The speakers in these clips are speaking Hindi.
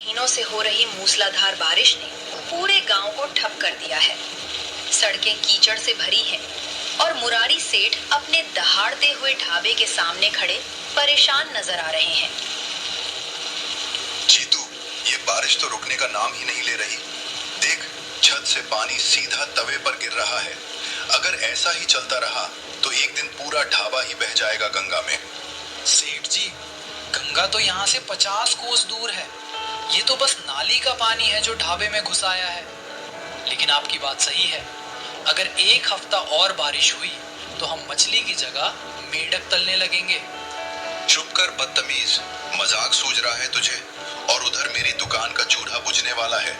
महीनों से हो रही मूसलाधार बारिश ने पूरे गांव को ठप कर दिया है। सड़कें कीचड़ से भरी हैं और मुरारी सेठ अपने दहाड़ते हुए ढाबे के सामने खड़े परेशान नजर आ रहे हैं। जीतू, ये बारिश तो रुकने का नाम ही नहीं ले रही। देख, छत से पानी सीधा तवे पर गिर रहा है। अगर ऐसा ही चलता रहा तो एक दिन पूरा ढाबा ही बह जाएगा गंगा में। सेठ जी, गंगा तो यहाँ से 50 कोस दूर है। ये तो बस नाली का पानी है जो ढाबे में घुस आया है। लेकिन आपकी बात सही है, अगर एक हफ्ता और बारिश हुई तो हम मछली की जगह मेंढक तलने लगेंगे। चुप कर बदतमीज, मजाक सूझ रहा है तुझे? और उधर मेरी दुकान का चूल्हा बुझने वाला है।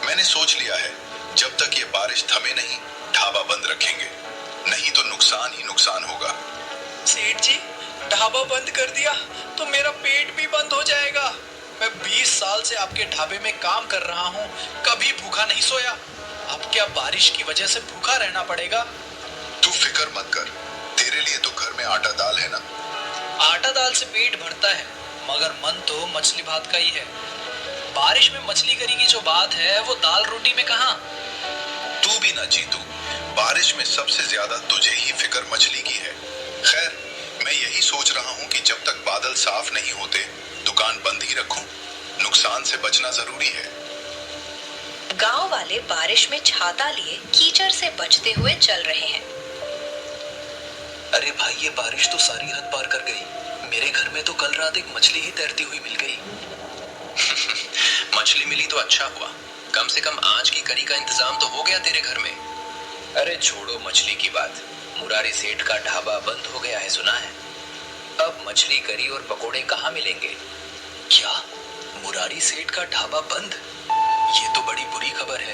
मैंने सोच लिया है, जब तक ये बारिश थमे नहीं ढाबा बंद रखेंगे, नहीं तो नुकसान ही नुकसान होगा। सेठ जी, ढाबा बंद कर दिया तो मेरा पेट भी बंद हो जाएगा। मैं 20 साल से आपके ढाबे में काम कर रहा हूँ, कभी भूखा नहीं सोया। अब क्या बारिश की वजह से भूखा रहना पड़ेगा? तू फिक्र मत कर, तेरे लिए तो घर में आटा दाल है ना। आटा दाल से पेट भरता है, मगर मन तो मछली भात का ही है। बारिश में मछली करी की जो बात है वो दाल रोटी में कहाँ। तू भी ना जीतू, बारिश में सबसे ज्यादा तुझे ही फिक्र मछली की है। खैर, मैं यही सोच रहा हूँ कि जब तक बादल साफ नहीं होते दुकान बंद ही रखूं। नुकसान से बचना जरूरी है। गांव वाले बारिश में छाता लिए कीचड़ से बचते हुए चल रहे हैं। अरे भाई, ये बारिश तो सारी हद पार कर गई। मेरे घर में तो कल रात एक मछली ही तैरती हुई मिल गई। मछली मिली तो अच्छा हुआ, कम से कम आज की करी का इंतजाम तो हो गया तेरे घर में। अरे छोड़ो मछली की बात, मुरारी सेठ का ढाबा बंद हो गया है, सुना है? अब मछली करी और पकोड़े कहाँ मिलेंगे? क्या? मुरारी सेठ का ढाबा बंद? ये तो बड़ी बुरी खबर है।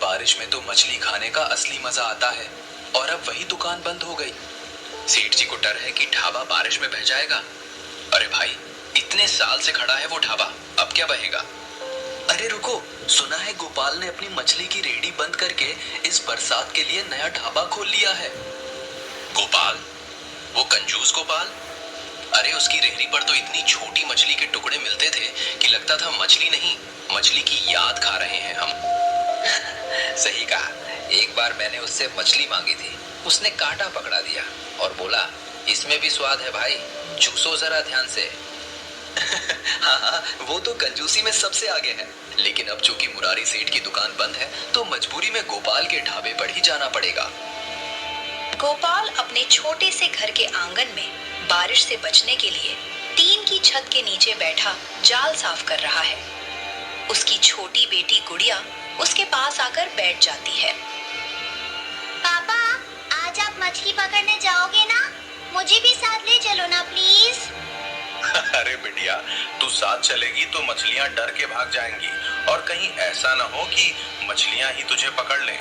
बारिश में तो मछली खाने का असली मजा आता है और अब वही दुकान बंद हो गई। सेठ जी को डर है कि ढाबा बारिश में बह जाएगा। अरे भाई, इतने साल से खड़ा है वो ढाबा, अब क्या बहेगा? अरे रुको, सुना है गोपाल ने अपनी मछली की रेहड़ी बंद करके इस बरसात के लिए नया ढाबा खोल लिया है। गोपाल? वो कंजूस गोपाल? अरे उसकी रेहड़ी पर तो इतनी छोटी मछली के टुकड़े मिलते थे कि लगता था मछली नहीं, मछली की याद खा रहे हैं हम। सही कहा, एक बार मैंने उससे मछली मांगी थी, उसने कांटा पकड़ा दिया और बोला, इसमें भी स्वाद है भाई, चूसो जरा ध्यान से। हाँ, वो तो कंजूसी में सबसे आगे है। लेकिन अब चूंकि मुरारी सेठ की दुकान बंद है तो मजबूरी में गोपाल के ढाबे पर ही जाना पड़ेगा। गोपाल अपने छोटे से घर के आंगन में बारिश से बचने के लिए टीन की छत के नीचे बैठा जाल साफ कर रहा है। उसकी छोटी बेटी गुड़िया उसके पास आकर बैठ जाती है। पापा, आज आप मछली पकड़ने जाओगे ना? मुझे भी साथ ले चलो ना प्लीज। अरे बिटिया, तू साथ चलेगी तो मछलियां डर के भाग जाएंगी और कहीं ऐसा न हो कि मछलियां ही तुझे पकड़ लें।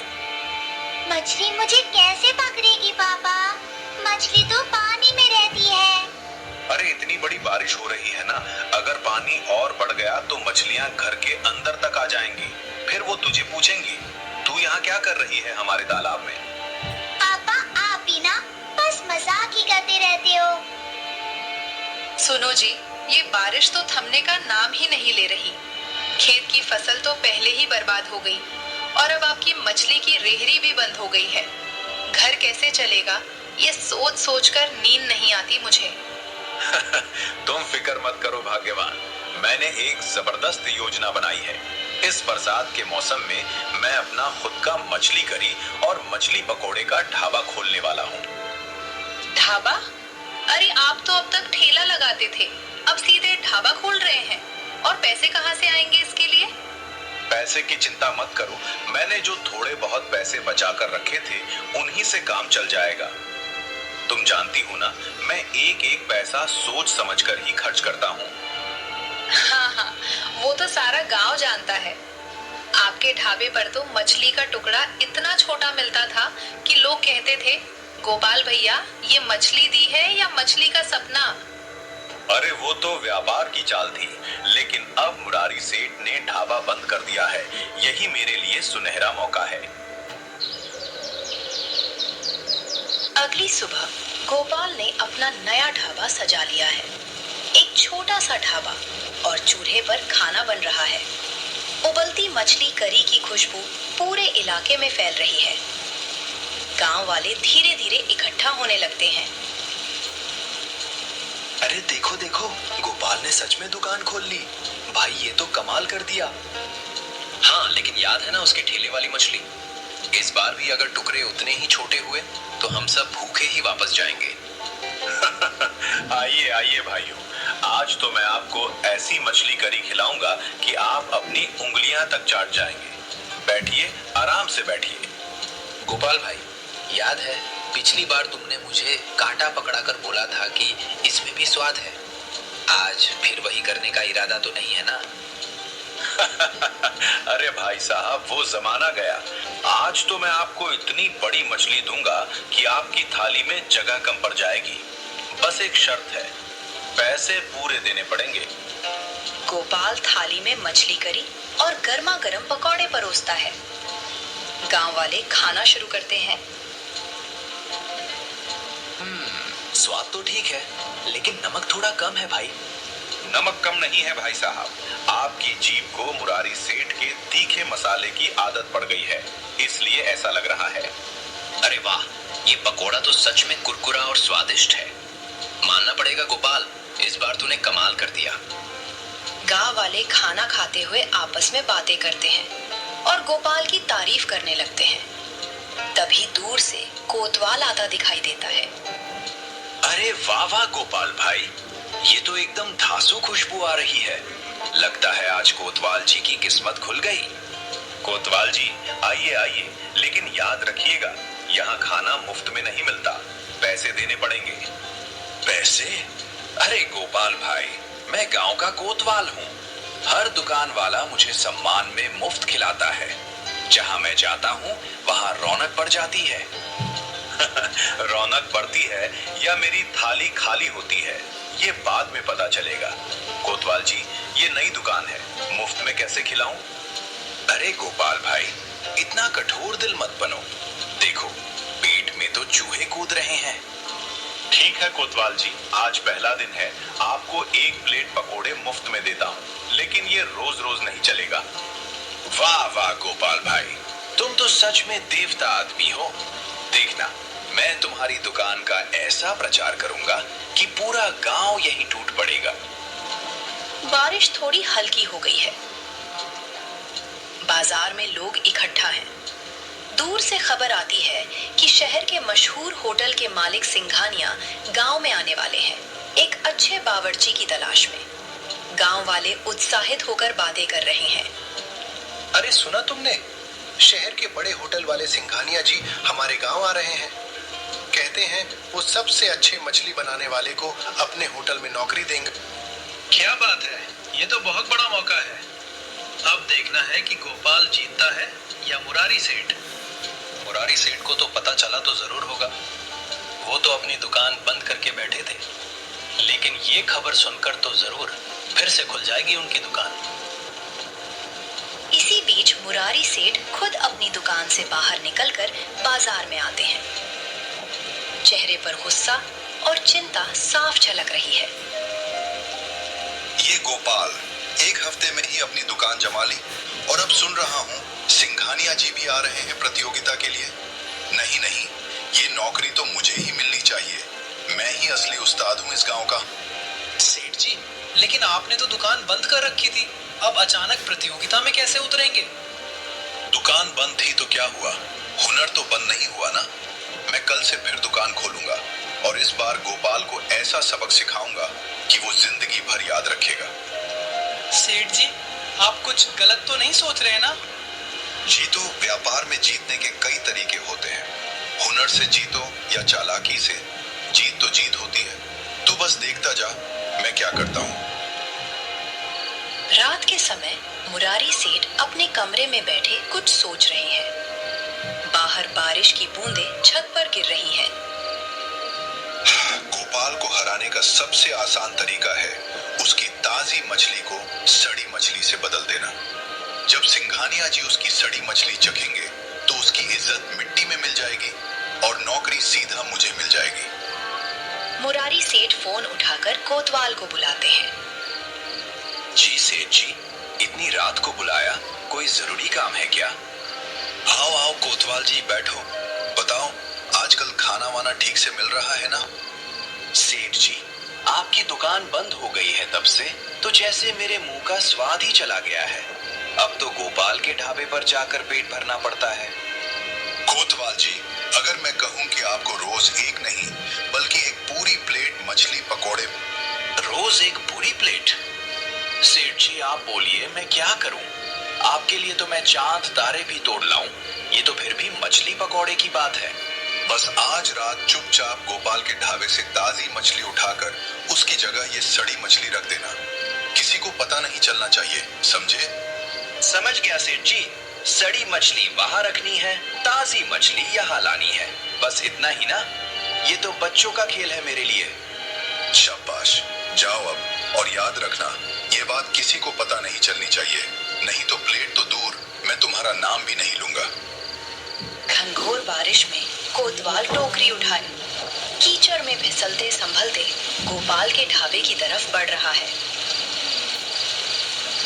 मछली मुझे कैसे पकड़ेगी पापा? मछली तो पानी में रहती है। अरे इतनी बड़ी बारिश हो रही है ना, अगर पानी और बढ़ गया तो मछलियां घर के अंदर तक आ जाएंगी। फिर वो तुझे पूछेंगी, तू यहाँ क्या कर रही है हमारे तालाब में? पापा, आप ही ना बस मजाक ही करते रहते हो। सुनो जी, ये बारिश तो थमने का नाम ही नहीं ले रही। खेत की फसल तो पहले ही बर्बाद हो गई और अब आपकी मछली की रेहड़ी भी बंद हो गई है। घर कैसे चलेगा, ये सोच सोच कर नींद नहीं आती मुझे। तुम फिक्र मत करो भाग्यवान, मैंने एक जबरदस्त योजना बनाई है। इस बरसात के मौसम में मैं अपना खुद का मछली करी और मछली पकोड़े का ढाबा खोलने वाला हूँ। ढाबा? अरे आप तो अब तक ठेला लगाते थे, अब सीधे ढाबा खोल रहे हैं। और पैसे कहाँ से आएंगे इसके लिए? पैसे की चिंता मत करो, मैंने जो थोड़े बहुत पैसे बचा कर रखे थे उन्हीं से काम चल जाएगा। तुम जानती हो ना, मैं एक एक पैसा सोच समझकर ही खर्च करता हूँ। हाँ, वो तो सारा गांव जानता है। आपके ढाबे पर तो मछली का टुकड़ा इतना छोटा मिलता था कि लोग कहते थे, गोपाल भैया ये मछली दी है या मछली का सपना। अरे वो तो व्यापार की चाल थी, लेकिन अब मुरारी सेठ ने ढाबा बंद कर दिया है। यही मेरे लिए सुनहरा मौका है। अगली सुबह गोपाल ने अपना नया ढाबा सजा लिया है। एक छोटा सा ढाबा और चूल्हे पर खाना बन रहा है। उबलती मछली करी की खुशबू पूरे इलाके में फैल रही है। गांव वाले धीरे धीरे इकट्ठा होने लगते हैं। अरे देखो देखो, गोपाल ने सच में दुकान खोल ली। भाई ये तो कमाल कर दिया। हाँ, लेकिन याद है ना उसकी ठेले वाली मछली? इस बार भी अगर टुकड़े उतने ही छोटे हुए तो हम सब भूखे ही वापस जाएंगे। आइए आइए भाइयों, आज तो मैं आपको ऐसी मछली करी खिलाऊंगा कि आप अपनी उंगलियां तक चाट जाएंगे। बैठिए, आराम से बैठिए। गोपाल भाई, याद है पिछली बार तुमने मुझे कांटा पकड़ाकर बोला था कि इसमें भी स्वाद है? आज फिर वही करने का इरादा तो नहीं है ना? अरे भाई साहब, वो जमाना गया। आज तो मैं आपको इतनी बड़ी मछली दूंगा कि आपकी थाली में जगह कम पड़ जाएगी। बस एक शर्त है, पैसे पूरे देने पड़ेंगे। गोपाल थाली में मछली करी और गर्मा गर्म पकौड़े परोसता है। गांव वाले खाना शुरू करते हैं। स्वाद तो ठीक है, लेकिन नमक थोड़ा कम है भाई। नमक कम नहीं है भाई साहब, आपकी जीभ को मुरारी सेठ के तीखे मसाले की आदत पड़ गई है, इसलिए ऐसा लग रहा है। अरे वाह, ये पकोड़ा तो सच में कुरकुरा और स्वादिष्ट है। मानना पड़ेगा गोपाल, इस बार तूने कमाल कर दिया। गांव वाले खाना खाते हुए आपस में बातें करते हैं और गोपाल की तारीफ करने लगते हैं। तभी दूर से कोतवाल आता दिखाई देता है। अरे वाह वाह गोपाल भाई, ये तो एकदम धांसू खुशबू आ रही है। लगता है आज कोतवाल जी की किस्मत खुल गई। कोतवाल जी, आइए आइए, लेकिन याद रखिएगा, यहाँ खाना मुफ्त में नहीं मिलता, पैसे देने पड़ेंगे। पैसे? अरे गोपाल भाई, मैं गांव का कोतवाल हूँ। हर दुकान वाला मुझे सम्मान में मुफ्त खिलाता है। जहाँ मैं जाता हूँ वहाँ रौनक बढ़ जाती है। रौनक बढ़ती है या मेरी थाली खाली होती है, ये बाद में पता चलेगा। कोतवाल जी, ये नई दुकान है, मुफ्त में कैसे खिलाऊं? अरे गोपाल भाई, इतना कठोर दिल मत बनो। देखो, पेट में तो चूहे कूद रहे हैं। ठीक है कोतवाल जी, आज पहला दिन है, आपको एक प्लेट पकोड़े मुफ्त में देता हूँ, लेकिन ये रोज रोज नहीं चलेगा। वाह वाह गोपाल भाई, तुम तो सच में देवता आदमी हो। देखना, मैं तुम्हारी दुकान का ऐसा प्रचार करूंगा कि पूरा गांव यही टूट पड़ेगा। बारिश थोड़ी हल्की हो गई है। बाजार में लोग इकट्ठा हैं। दूर से खबर आती है कि शहर के मशहूर होटल के मालिक सिंघानिया गांव में आने वाले हैं, एक अच्छे बावर्ची की तलाश में। गांव वाले उत्साहित होकर बातें कर रहे हैं। अरे सुना तुमने, शहर के बड़े होटल वाले सिंघानिया जी हमारे गांव आ रहे हैं। कहते हैं वो सबसे अच्छे मछली बनाने वाले को अपने होटल में नौकरी देंगे। क्या बात है, ये तो बहुत बड़ा मौका है। अब देखना है कि गोपाल जीतता है या मुरारी सेठ। मुरारी सेठ को तो पता चला तो जरूर होगा, वो तो अपनी दुकान बंद करके बैठे थे, लेकिन ये खबर सुनकर तो जरूर फिर से खुल जाएगी उनकी दुकान। इसी बीच मुरारी सेठ खुद अपनी दुकान से बाहर निकलकर बाजार में आते हैं। चेहरे पर गुस्सा और चिंता साफ झलक रही है। ये गोपाल एक हफ्ते में ही अपनी दुकान जमा ली और अब सुन रहा हूँ सिंघानिया जी भी आ रहे हैं प्रतियोगिता के लिए। नहीं नहीं, ये नौकरी तो मुझे ही मिलनी चाहिए। मैं ही असली उस्ताद हूँ इस गांव का। सेठ जी, लेकिन आपने तो दुकान बंद कर रखी थी, अब अचानक प्रतियोगिता में कैसे उतरेंगे? दुकान बंद थी तो क्या हुआ, हुनर तो बंद नहीं हुआ ना। मैं कल से फिर दुकान खोलूंगा और इस बार गोपाल को ऐसा सबक सिखाऊंगा कि वो जिंदगी भर याद रखेगा। सेठ जी, आप कुछ गलत तो नहीं सोच रहे ना? जीतो, व्यापार में जीतने के कई तरीके होते हैं। हुनर से जीतो या चालाकी से, जीत तो जीत होती है। तू बस देखता जा मैं क्या करता हूँ। रात के समय मुरारी सेठ अपने कमरे में बैठे कुछ सोच रहे हैं। बाहर बारिश की बूंदें छत पर गिर रही हैं। गोपाल को हराने का सबसे आसान तरीका है उसकी ताजी मछली को सड़ी मछली से बदल देना। जब सिंघानिया जी उसकी सड़ी मछली चखेंगे तो उसकी इज्जत मिट्टी में मिल जाएगी और नौकरी सीधा मुझे मिल जाएगी। मुरारी सेठ फोन उठाकर कोतवाल को बुलाते हैं। जी सेठ जी, इतनी रात को बुलाया, कोई जरूरी काम है क्या? आओ आओ कोतवाल जी, बैठो। बताओ, आजकल खाना वाना ठीक से मिल रहा है ना? सेठ जी, आपकी दुकान बंद हो गई है तब से तो जैसे मेरे मुंह का स्वाद ही चला गया है। अब तो गोपाल के ढाबे पर जाकर पेट भरना पड़ता है। कोतवाल जी, अगर मैं कहूं कि आपको रोज एक नहीं बल्कि एक पूरी प्लेट मछली पकोड़े। रोज एक पूरी प्लेट? सेठ जी आप बोलिए, मैं क्या करूं? आपके लिए तो मैं चांद तारे भी तोड़ लाऊं, ये तो फिर भी मछली पकोड़े की बात है। बस आज रात चुपचाप गोपाल के ढाबे से ताजी मछली उठाकर उसकी जगह ये सड़ी मछली रख देना। किसी को पता नहीं चलना चाहिए, समझे? समझ गया सेठ जी, सड़ी मछली वहां रखनी है, ताजी मछली यहाँ लानी है, बस इतना ही ना? ये तो बच्चों का खेल है मेरे लिए। शाबाश, जाओ अब, और याद रखना ये बात किसी को पता नहीं चलनी चाहिए, नहीं तो प्लेट तो दूर, मैं तुम्हारा नाम भी नहीं लूंगा। घनघोर बारिश में कोतवाल टोकरी उठाए कीचड़ में फिसलते संभलते गोपाल के ढाबे की तरफ बढ़ रहा है।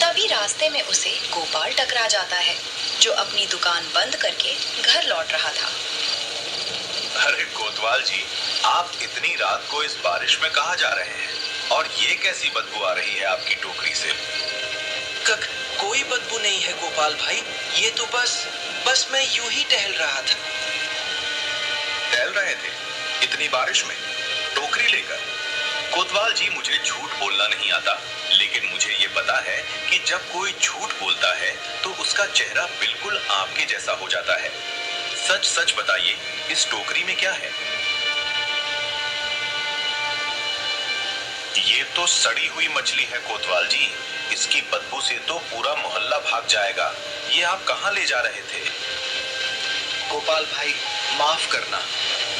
तभी रास्ते में उसे गोपाल टकरा जाता है, जो अपनी दुकान बंद करके घर लौट रहा था। अरे कोतवाल जी, आप इतनी रात को इस बारिश में कहाँ जा रहे हैं? और ये कैसी बदबू आ रही है आपकी टोकरी से? कोई बदबू नहीं है गोपाल भाई, ये तो बस मैं यूं ही टहल रहा था। टहल रहे थे इतनी बारिश में टोकरी लेकर? कोतवाल जी, मुझे झूठ बोलना नहीं आता, लेकिन मुझे ये पता है कि जब कोई झूठ बोलता है तो उसका चेहरा बिल्कुल आपके जैसा हो जाता है। सच सच बताइए, इस टोकरी में क्या है? ये तो सड़ी हुई मछली है कोतवाल जी, इसकी बदबू से तो पूरा मोहल्ला भाग जाएगा। ये आप कहाँ ले जा रहे थे? गोपाल भाई माफ करना,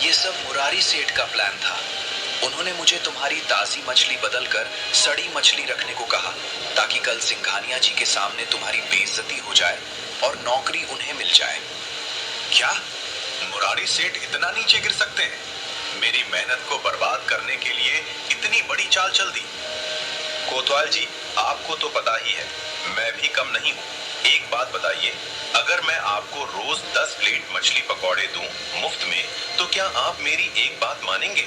ये सब मुरारी सेठ का प्लान था। उन्होंने मुझे तुम्हारी ताजी मछली बदलकर सड़ी मछली रखने को कहा, ताकि कल सिंघानिया जी के सामने तुम्हारी बेइज्जती हो जाए और नौकरी उन्हें मिल जाए। क्या मुरारी सेठ इतना नीचे गिर सकते हैं? मेरी मेहनत को बर्बाद करने के लिए इतनी बड़ी चाल चल दी? कोतवाल जी, आपको तो पता ही है मैं भी कम नहीं हूँ। एक बात बताइए, अगर मैं आपको रोज 10 प्लेट मछली पकौड़े दूं मुफ्त में, तो क्या आप मेरी एक बात मानेंगे?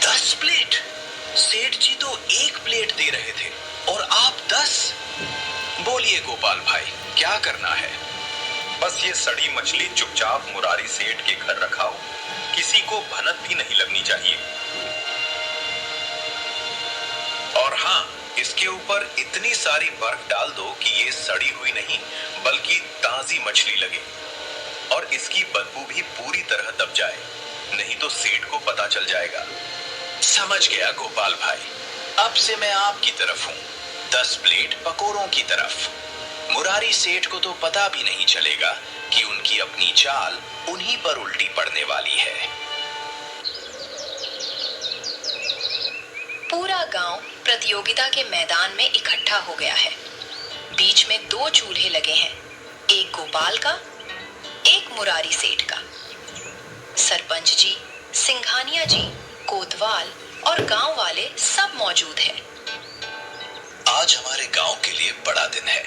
10 प्लेट? सेठ जी तो 1 प्लेट दे रहे थे और आप 10? बोलिए गोपाल भाई, क्या करना है? बस ये सड़ी मछली चुपचाप मुरारी सेठ के घर रखाओ, किसी को भनक भी नहीं लगनी चाहिए। और हाँ, इसके ऊपर इतनी सारी बर्फ डाल दो कि ये सड़ी हुई नहीं बल्कि ताजी मछली लगे, और इसकी बदबू भी पूरी तरह दब जाए, नहीं तो सेठ को पता चल जाएगा। समझ गया गोपाल भाई, अब से मैं आपकी तरफ हूँ, 10 प्लेट पकोड़ों की तरफ। मुरारी सेठ को तो पता भी नहीं चलेगा कि उनकी अपनी चाल उन्हीं पर उल्टी पड़ने वाली है। पूरा गांव प्रतियोगिता के मैदान में इकट्ठा हो गया है। बीच में 2 चूल्हे लगे हैं, एक गोपाल का, एक मुरारी सेठ का। सरपंच जी, सिंघानिया जी, कोतवाल और गांव वाले सब मौजूद हैं। आज हमारे गांव के लिए बड़ा दिन है।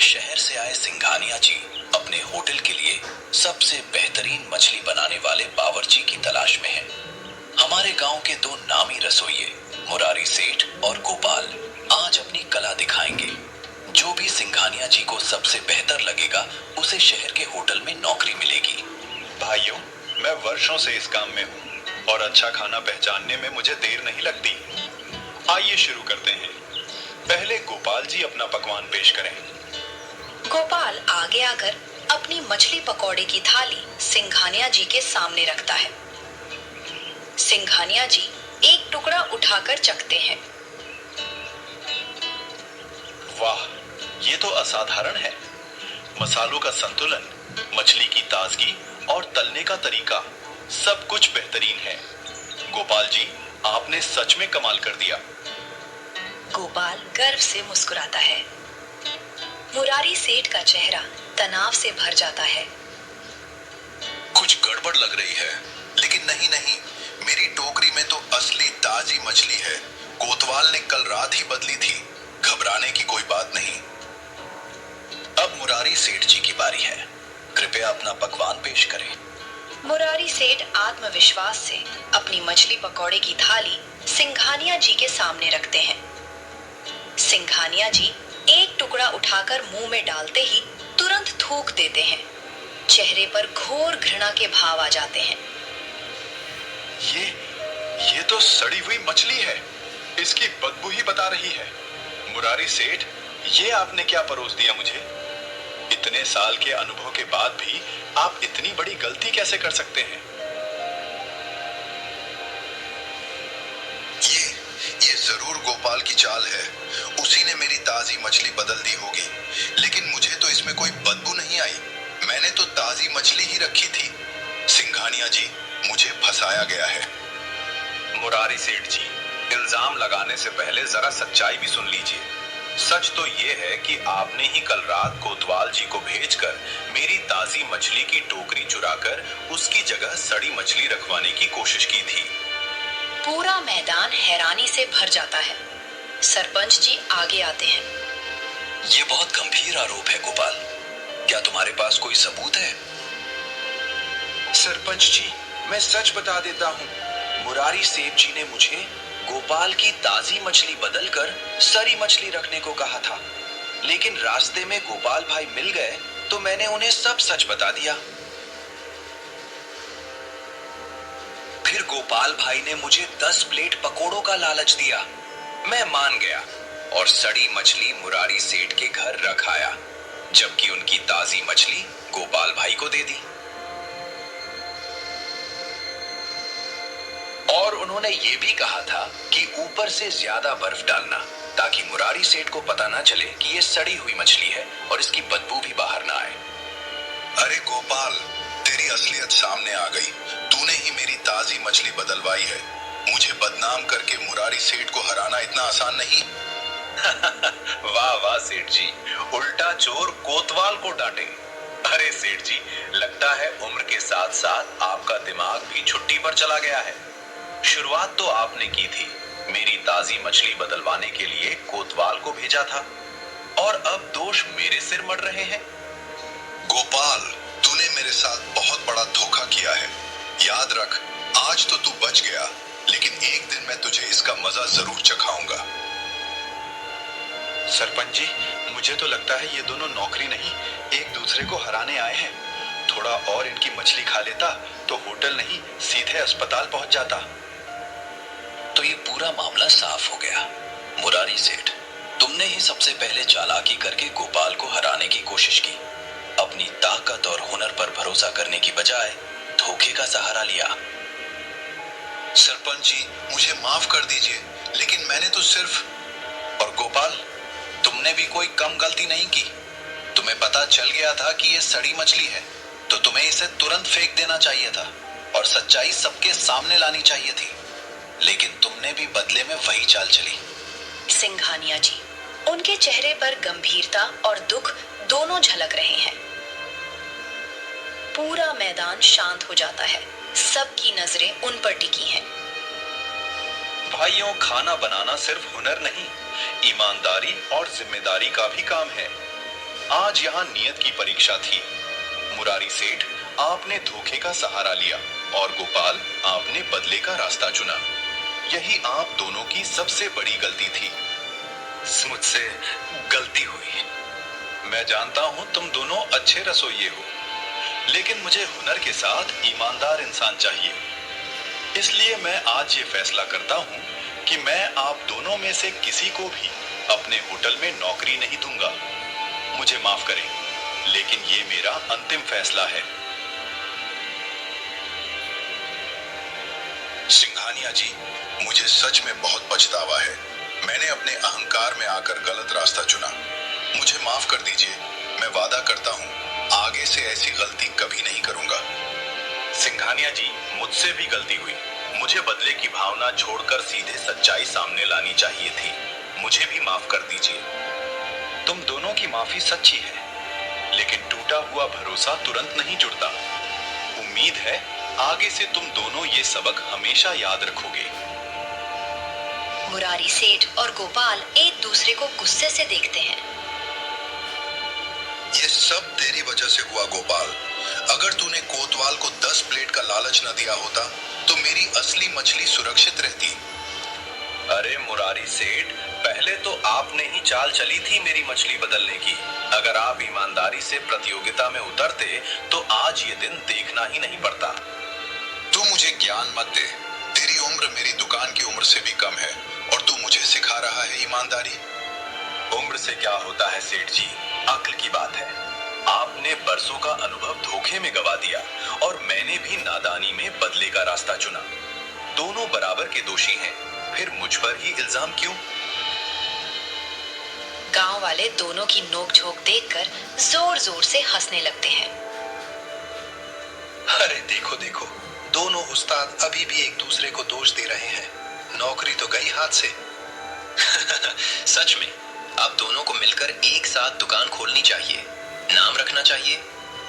शहर से आए सिंघानिया जी अपने होटल के लिए सबसे बेहतरीन मछली बनाने वाले बावर्ची की तलाश में हैं। हमारे गांव के 2 नामी रसोइये मुरारी सेठ और गोपाल आज अपनी कला दिखाएंगे। जो भी सिंघानिया जी को सबसे बेहतर लगेगा उसे शहर के होटल में नौकरी मिलेगी। भाइयों, मैं वर्षों से इस काम में हूँ और अच्छा खाना पहचानने में मुझे देर नहीं लगती। आइए शुरू करते हैं। पहले गोपाल जी अपना पकवान पेश करें। गोपाल आगे आकर अपनी मछली पकौड़े की थाली सिंघानिया जी के सामने रखता है। सिंघानिया जी एक टुकड़ा उठाकर चखते हैं। वाह, ये तो असाधारण है। मसालों का संतुलन, मछली की ताजगी और तलने का तरीका, सब कुछ बेहतरीन है। गोपाल जी, आपने सच में कमाल कर दिया। गोपाल गर्व से मुस्कुराता है। मुरारी सेठ का चेहरा तनाव से भर जाता है। कुछ गड़बड़ लग रही है, लेकिन नहीं नहीं, मेरी टोकरी में तो असली ताजी मछली है। कोतवाल ने कल रात ही बदली थी। घबराने की कोई बात नहीं। अब मुरारी सेठ जी की बारी है। कृपया अपना पकवान पेश करें। मुरारी सेठ आत्मविश्वास से अपनी मछली पकौड़े की थाली सिंघानिया जी के सामने रखते हैं। सिंघानिया जी एक टुकड़ा उठाकर मुंह में डालते ही तुरंत थूक देते हैं। चेहरे पर घोर घृणा के भाव आ जाते हैं। ये तो सड़ी हुई मछली है। इसकी बदबू ही बता रही है। मुरारी सेठ, ये आपने क्या परोस दिया मुझे? इतने साल के अनुभव के बाद भी आप इतनी बड़ी गलती कैसे कर सकते हैं? ये जरूर गोपाल की चाल है। उसी ने मेरी ताजी मछली बदल दी होगी। लेकिन मुझे तो इसमें कोई बदबू नहीं आई। मैंने तो ताजी मछली ही रखी थी। सिंघानिया जी, मुझे फंसाया गया है। मुरारी सेठ जी, इल्जाम लगाने से पहले जरा सच्चाई भी सुन लीजिए। सच तो ये है कि आपने ही कल रात कोतवाल जी को भेजकर मेरी ताजी मछली की टोकरी चुराकर उसकी जगह सड़ी मछली रखवाने की कोशिश की थी। पूरा मैदान हैरानी से भर जाता है। सरपंच जी आगे आते हैं। ये बहुत गंभीर आरोप है गोपाल। क्या तुम्हारे पास कोई सबूत है? सरपंच जी, मैं सच बता देता हूँ। मुरारी सेठ जी ने मुझे गोपाल की ताजी मछली बदलकर सड़ी मछली रखने को कहा था, लेकिन रास्ते में गोपाल भाई मिल गए तो मैंने उन्हें सब सच बता दिया। फिर गोपाल भाई ने मुझे 10 प्लेट पकोड़ों का लालच दिया। मैं मान गया और सड़ी मछली मुरारी सेठ के घर रख आया, जबकि उनकी ताजी मछली गोपाल भाई को दे दी। और उन्होंने ये भी कहा था कि ऊपर से ज्यादा बर्फ डालना, ताकि मुरारी सेठ को पता ना चले कि ये सड़ी हुई मछली है और इसकी बदबू भी बाहर ना आए। अरे गोपाल, तेरी असलियत सामने आ गई। तूने ही मेरी ताजी मछली बदलवाई है। मुझे बदनाम करके मुरारी सेठ को हराना इतना आसान नहीं। वाह वाह सेठ जी, उल्टा चोर कोतवाल को डांटे। अरे सेठ जी, लगता है उम्र के साथ साथ आपका दिमाग भी छुट्टी पर चला गया है। शुरुआत तो आपने की थी, मेरी ताजी मछली बदलवाने के लिए कोतवाल को भेजा था, और अब दोष मेरे सिर मड़ रहे हैं। गोपाल, तूने मेरे साथ बहुत बड़ा धोखा किया है। याद रख, आज तो तू बच गया, लेकिन एक दिन मैं तुझे इसका मजा जरूर चखाऊंगा। सरपंच जी, मुझे तो लगता है ये दोनों नौकरी नहीं, एक दूसरे को हराने आए हैं। थोड़ा और इनकी मछली खा लेता तो होटल नहीं, सीधे अस्पताल पहुंच जाता। तो ये पूरा मामला साफ हो गया। मुरारी सेठ, तुमने ही सबसे पहले चालाकी करके गोपाल को हराने की कोशिश की। अपनी ताकत और हुनर पर भरोसा करने की बजाय धोखे का सहारा लिया। सरपंच जी, मुझे माफ कर दीजिए, लेकिन मैंने तो सिर्फ। और गोपाल, तुमने भी कोई कम गलती नहीं की। तुम्हें पता चल गया था कि ये सड़ी मछली है, तो तुम्हें इसे तुरंत फेंक देना चाहिए था और सच्चाई सबके सामने लानी चाहिए थी। लेकिन तुमने भी बदले में वही चाल चली। सिंघानिया जी, उनके चेहरे पर गंभीरता और दुख दोनों झलक रहे हैं। पूरा मैदान शांत हो जाता है। सबकी नजरें उन पर टिकी हैं। भाइयों, खाना बनाना सिर्फ हुनर नहीं, ईमानदारी और जिम्मेदारी का भी काम है। आज यहाँ नियत की परीक्षा थी। मुरारी सेठ, आपने धोखे का सहारा लिया, और गोपाल, आपने बदले का रास्ता चुना। यही आप दोनों की सबसे बड़ी गलती थी। मुझसे गलती हुई। मैं जानता हूं तुम दोनों अच्छे रसोइये हो, लेकिन मुझे हुनर के साथ ईमानदार इंसान चाहिए। इसलिए मैं आज ये फैसला करता हूं कि मैं आप दोनों में से किसी को भी अपने होटल में नौकरी नहीं दूंगा। मुझे माफ करें, लेकिन ये मेरा अंतिम फैसला है। सिंघानिया जी, मुझे सच में बहुत पछतावा है। मैंने अपने अहंकार में आकर गलत रास्ता चुना। मुझे माफ कर दीजिए। मैं वादा करता हूँ, आगे से ऐसी गलती कभी नहीं करूंगा। सिंघानिया जी, मुझसे भी गलती हुई। मुझे बदले की भावना छोड़कर सीधे सच्चाई सामने लानी चाहिए थी। मुझे भी माफ कर दीजिए। तुम दोनों की माफी सच्ची है, लेकिन टूटा हुआ भरोसा तुरंत नहीं जुड़ता। उम्मीद है आगे से तुम दोनों ये सबक हमेशा याद रखोगे। मुरारी सेठ और गोपाल एक दूसरे को गुस्से से देखते हैं। ये सब तेरी वजह से हुआ गोपाल। अगर तूने कोतवाल को 10 प्लेट का लालच न दिया होता तो मेरी असली मछली सुरक्षित रहती। अरे मुरारी सेठ, पहले तो आपने ही चाल चली थी मेरी मछली बदलने की। अगर आप ईमानदारी से प्रतियोगिता में उतरते तो आज ये दिन देखना ही नहीं पड़ता। तू मुझे ज्ञान मत दे। तेरी उम्र मेरी दुकान की उम्र से भी कम है और तू मुझे सिखा रहा है ईमानदारी। उम्र से क्या होता है सेठ जी, अक्ल की बात है। आपने बरसों का अनुभव धोखे में गवा दिया और मैंने भी नादानी में बदले का रास्ता चुना। दोनों बराबर के दोषी हैं, फिर मुझ पर ही इल्जाम क्यों? गांव वाले दोनों की नोक-झोंक देखकर जोर जोर से हंसने लगते हैं। अरे देखो देखो, दोनों उस्ताद अभी भी एक दूसरे को दोष दे रहे हैं। नौकरी तो गई हाथ से। सच में अब दोनों को मिलकर एक साथ दुकान खोलनी चाहिए। नाम रखना चाहिए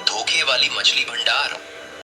धोखे वाली मछली भंडार।